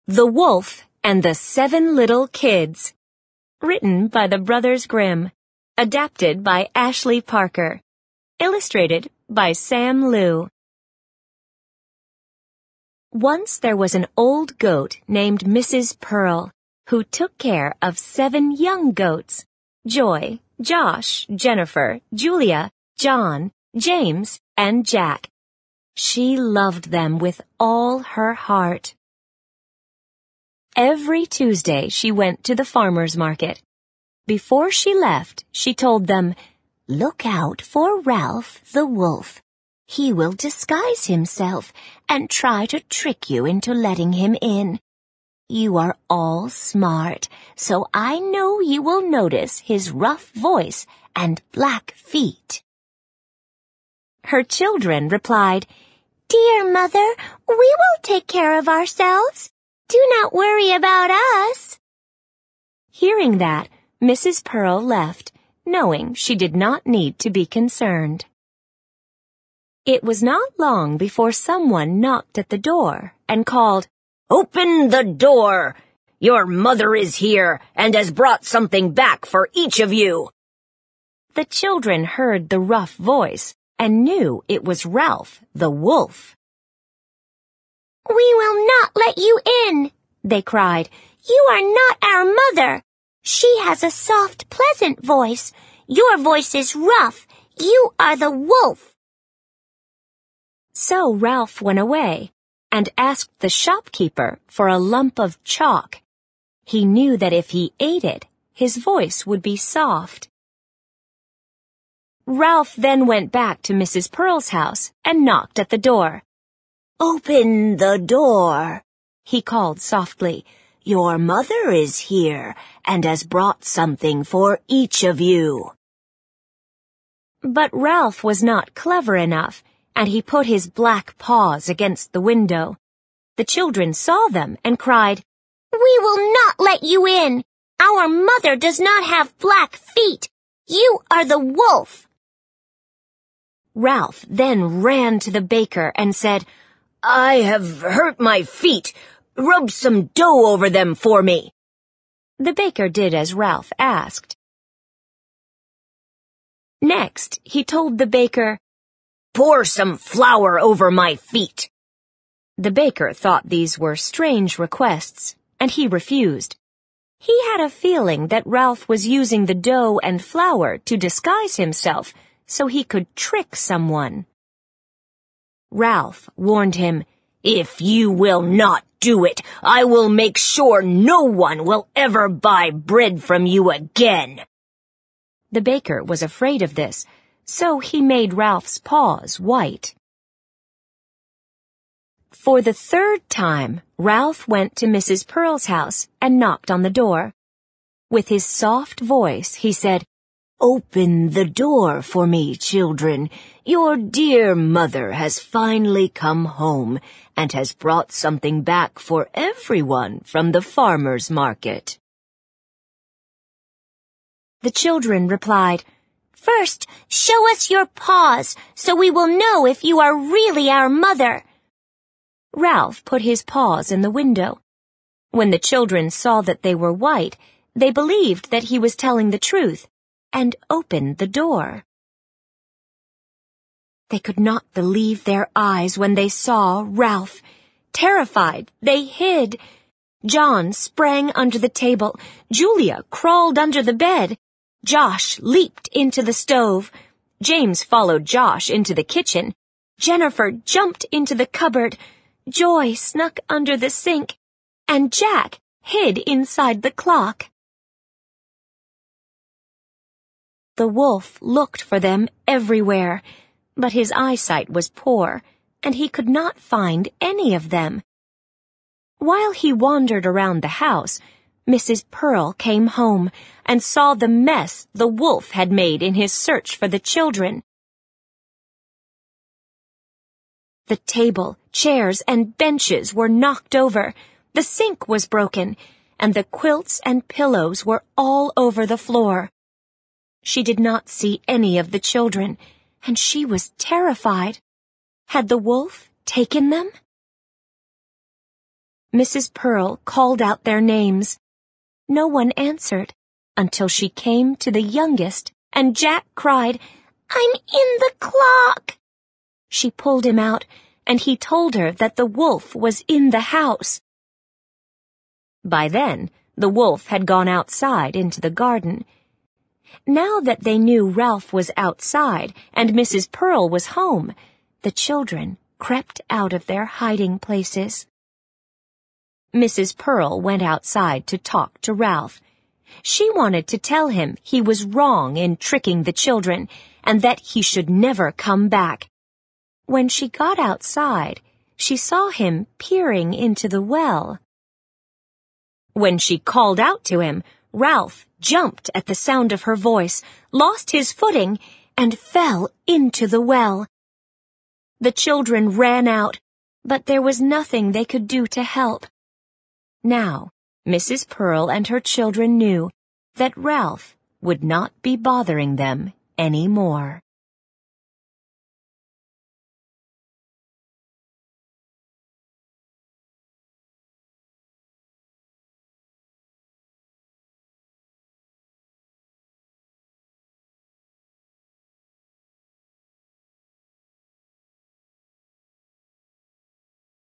The Wolf and the 7 Little Kids. Written by the Brothers Grimm. Adapted by Ashley Parker. Illustrated by Sam Liu. Once there was an old goat named Mrs. Pearl, who took care of 7 young goats, Joy, Josh, Jennifer, Julia, John, James, and Jack. She loved them with all her heart. Every Tuesday she went to the farmer's market. Before she left, she told them, "Look out for Ralph the wolf. He will disguise himself and try to trick you into letting him in. You are all smart, so I know you will notice his rough voice and black feet." Her children replied, "Dear Mother, we will take care of ourselves. Do not worry about us." Hearing that, Mrs. Pearl left, knowing she did not need to be concerned. It was not long before someone knocked at the door and called, "Open the door! Your mother is here and has brought something back for each of you." The children heard the rough voice and knew it was Ralph the wolf. "We will not let you in," they cried. "You are not our mother. She has a soft, pleasant voice. Your voice is rough. You are the wolf." So Ralph went away and asked the shopkeeper for a lump of chalk. He knew that if he ate it, his voice would be soft. Ralph then went back to Mrs. Pearl's house and knocked at the door. "Open the door," he called softly. "Your mother is here and has brought something for each of you." But Ralph was not clever enough, and he put his black paws against the window. The children saw them and cried, "We will not let you in. Our mother does not have black feet. You are the wolf." Ralph then ran to the baker and said, "I have hurt my feet. Rub some dough over them for me." The baker did as Ralph asked. Next, he told the baker, "Pour some flour over my feet." The baker thought these were strange requests, and he refused. He had a feeling that Ralph was using the dough and flour to disguise himself so he could trick someone. Ralph warned him, "If you will not do it, I will make sure no one will ever buy bread from you again." The baker was afraid of this, so he made Ralph's paws white. For the 3rd time, Ralph went to Mrs. Pearl's house and knocked on the door. With his soft voice, he said, "Open the door for me, children. Your dear mother has finally come home and has brought something back for everyone from the farmer's market." The children replied, "First, show us your paws so we will know if you are really our mother." Ralph put his paws in the window. When the children saw that they were white, they believed that he was telling the truth and opened the door. They could not believe their eyes when they saw Ralph. Terrified, they hid. John sprang under the table. Julia crawled under the bed. Josh leaped into the stove. James followed Josh into the kitchen. Jennifer jumped into the cupboard. Joy snuck under the sink. And Jack hid inside the clock. The wolf looked for them everywhere, but his eyesight was poor, and he could not find any of them. While he wandered around the house, Mrs. Pearl came home and saw the mess the wolf had made in his search for the children. The table, chairs, and benches were knocked over, the sink was broken, and the quilts and pillows were all over the floor. She did not see any of the children, and she was terrified. Had the wolf taken them? Mrs. Pearl called out their names. No one answered until she came to the youngest, and Jack cried, "I'm in the clock!" She pulled him out, and he told her that the wolf was in the house. By then, the wolf had gone outside into the garden. Now that they knew Ralph was outside and Mrs. Pearl was home, the children crept out of their hiding places. Mrs. Pearl went outside to talk to Ralph. She wanted to tell him he was wrong in tricking the children and that he should never come back. When she got outside, she saw him peering into the well. When she called out to him, Ralph jumped at the sound of her voice, lost his footing, and fell into the well. The children ran out, but there was nothing they could do to help. Now, Mrs. Pearl and her children knew that Ralph would not be bothering them any more.